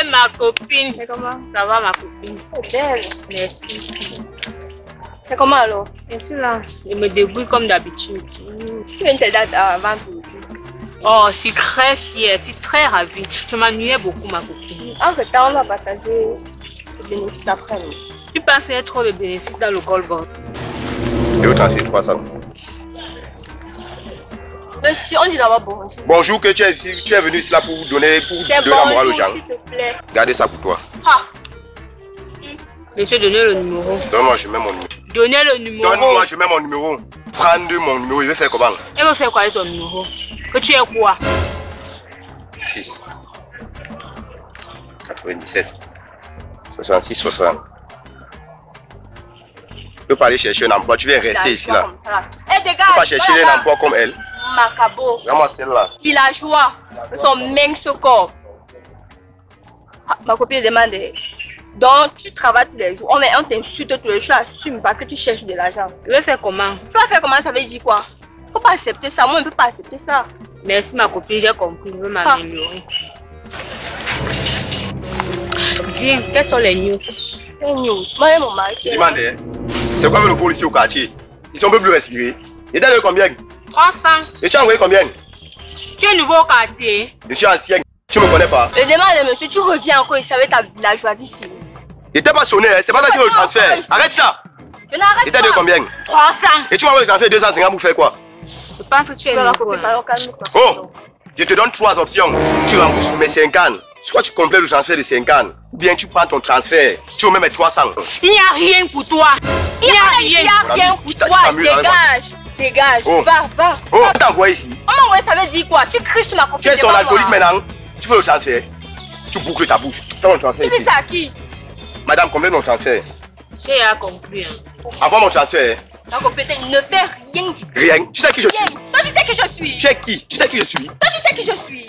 ma copine. C'est comment? Ça va, ma copine? C'est belle. Merci. C'est comment alors? Merci là. Je me débrouille comme d'habitude. Tu viens de dates avant tout. Oh, je suis très fière, je suis très ravie. Je m'ennuyais beaucoup, ma copine. Entre temps, on va partager les bénéfices après. Tu penses qu'il y a trop de bénéfices dans le gold bond? Et au transfert 300. Monsieur, on dit d'abord bonjour. Bonjour, que tu es ici, tu es venu ici là pour donner la morale aux gens. S'il te plaît. Gardez ça pour toi. Ah. Monsieur, donnez le numéro. Donne-moi, je mets mon numéro. Donnez le numéro. Donne-moi, je mets mon numéro. Prends mon numéro, il veut faire comment? Il veut faire quoi avec ton numéro? Que tu es quoi? 6 97 66 60. Tu peux pas aller chercher un emploi, tu viens rester ici là. Eh, dégage! Tu peux pas chercher un emploi comme elle. Macabo. Regarde-moi celle-là. Il a joie de son mince corps. Ah, ma copine demande. Donc, tu travailles tous les jours. On t'insulte tous les jours. Assume pas que tu cherches de l'argent. Tu veux faire comment? Tu vas faire comment? Ça veut dire quoi? Faut pas accepter ça. Moi, on ne peut pas accepter ça. Merci, ma copine, j'ai compris. Je veux m'améliorer. Dis, quelles sont les news? Les news. Moi et mon mari. Je demande, c'est quoi le vol ici au quartier? Ils sont un peu plus respirer. Et t'as donné combien? 300. Et tu as envoyé combien? Tu es nouveau au quartier? Je suis ancien. Tu me connais pas? Je demande, monsieur, tu reviens encore. Il savait la joie ici. Il t'es pas sonné, c'est pas toi qui veux le transfert. Arrête ça! Je n'arrête pas. Et t'as donné combien? 300. Et tu m'as envoyé le transfert 250 pour faire quoi? Je pense que tu es nouveau. Oh! Je te donne 3 options. Tu rembourses mes 50. Soit tu complètes le transfert de 50, ou bien tu prends ton transfert. Tu remets mes 300. Il n'y a rien pour toi. Il n'y a rien. Il n'y a rien pour toi. Dégage. Dégage. Oh. Va. Oh, t'as envoyé ici. Oh, ouais, ça veut dire quoi? Tu cries sur ma copine. Tu es son alcoolique maintenant. Tu fais le transfert. Tu boucles ta bouche. Fais mon transfert. Tu dis ça à qui? Madame, combien mon transfert? J'ai compris. Envoie mon transfert. La copine ne fait rien du tout. Rien. Tu sais qui je suis? Toi, tu sais qui je suis. Tu es qui? Tu sais qui je suis? Toi, tu sais qui je suis.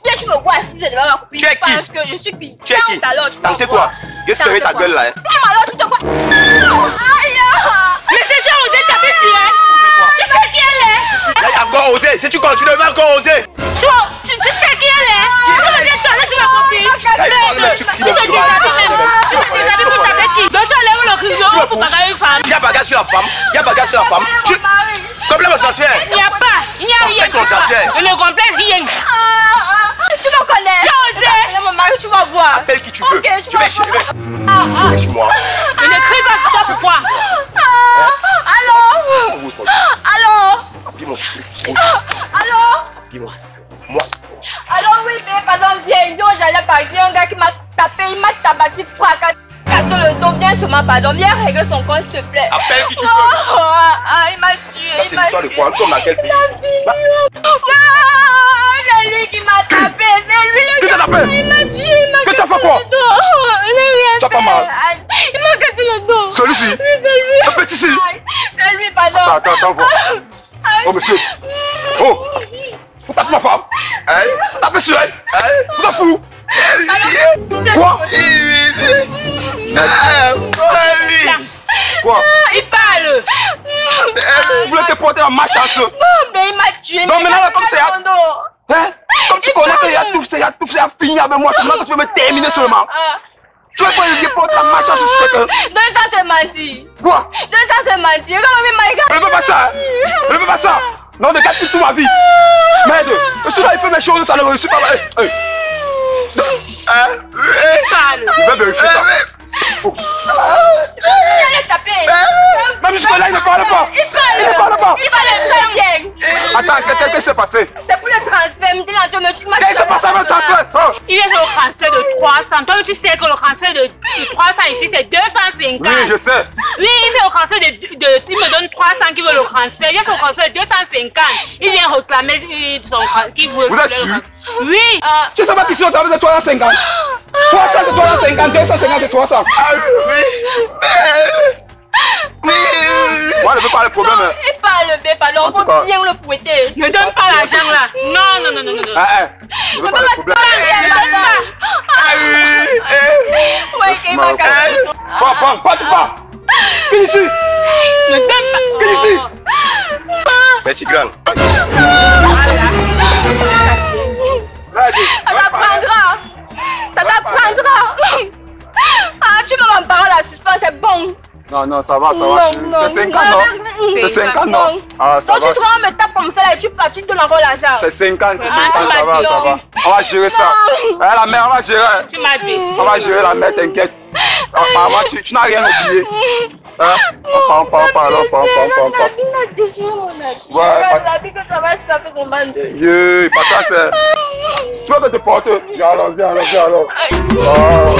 Bien, tu me vois assise devant ma copine. Tu es qui? Parce que je suis fille. Tu es qui? T'en t'es quoi? Je te ferai ta gueule là. Alors, tu te vois. Aïe! Mais c'est déjà osé taper sur elle. Tu sais qui elle est? Elle a encore osé. Si tu continues, elle va encore oser. Tu sais qui elle est? Tu me détonnes sur ma copine. Tu me détonnes pour taper qui? Donc tu enlèves le crayon pour bagarrer une femme. Il y a bagarre sur la femme. Il y a bagarre sur la femme. Complète mon transfert. Il n'y a pas. Il n'y a rien. Complète mon transfert. Je ne complète rien. Tu me connais. Tu osé. Mon mari, tu vas voir. Appelle qui tu veux. Ok, Je vais chez moi. Je ne crie pas sur toi, pourquoi? Allô? Dis-moi. Allô? Dis-moi. Moi. Allô, oui, mais pardon, viens. Yo, j'allais partir. Un gars qui m'a tapé, il m'a tabassé, fracassé, cassé le dos. Viens sur ma pardon. Viens régler son compte, s'il te plaît. Appelle qui tu veux. Il m'a tué. Ça, c'est l'histoire de quoi? Nous sommes dans quel pays? C'est lui qui m'a tapé. C'est lui Qui t'a tapé? Il m'a tué. Mais tu as fait quoi? Tu as pas mal. Il m'a cassé le dos. Celui-ci? Oui, c'est lui. Un petit ici? C'est lui, pardon. Attends, voir. Oh, monsieur. Oh! Vous tapez ma femme? Vous tapez sur elle? Vous en fout? Quoi? Quoi? Il parle. Vous voulez te porter en ma chance? Mais il m'a tué. Non, mais là, comme c'est... Comme tu connais qu'il y a tout, c'est à finir avec moi, c'est maintenant que tu veux me terminer seulement. Tu veux pas lui porter en ma chance sur quelqu'un? Donc ça te mentit. Quoi? Donc ça te mentit. Je ne veux pas ça. Je ne veux pas ça. Non, ne gâte plus toute ma vie. Merde. Je suis là, il fait mes choses, ça ne réussit pas. Il va vérifier ça. Il allait taper. Même jusque-là, il ne parle pas. Il parle très bien. Attends, qu'est-ce qui s'est passé? C'est pour le transfert. Qu'est-ce qui s'est passé avec le transfert? Il est au transfert de 300. Toi, tu sais que le transfert de 300 ici, c'est 250. Oui, je sais. Oui, il fait au transfert il me donne 300 qui veut le transfert. Il fait au transfert de 250. Il vient réclamer son qui veut. Vous êtes sûr? Oui. Tu sais pas qu'ici on travaille de 350? 300 c'est 350, 250 c'est 300. Moi, je ne veux pas le problème. Il parle, on faut bien le fouetter. Ne donne pas l'argent là. Non. Je veux pas le problème. Ouais, il m'a cassé. Pas. Viens ici. Ne donne pas. Viens ici. Merci, grand. Ça t'apprendra. Non, ça va, chérie. C'est 5 ans, non? C'est 5 ans, non? Ah, ça va. Donc, tu dois me taper comme ça là et tu pars, tu donnes encore l'argent. C'est 5 ans, ça va. On va gérer ça. La mère, on va gérer. Tu m'as dit. On va gérer la mère, t'inquiète. Tu n'as rien oublié. Hein? On part. Ouais, pas ça, c'est... Tu vas te porter. Viens alors. Oh.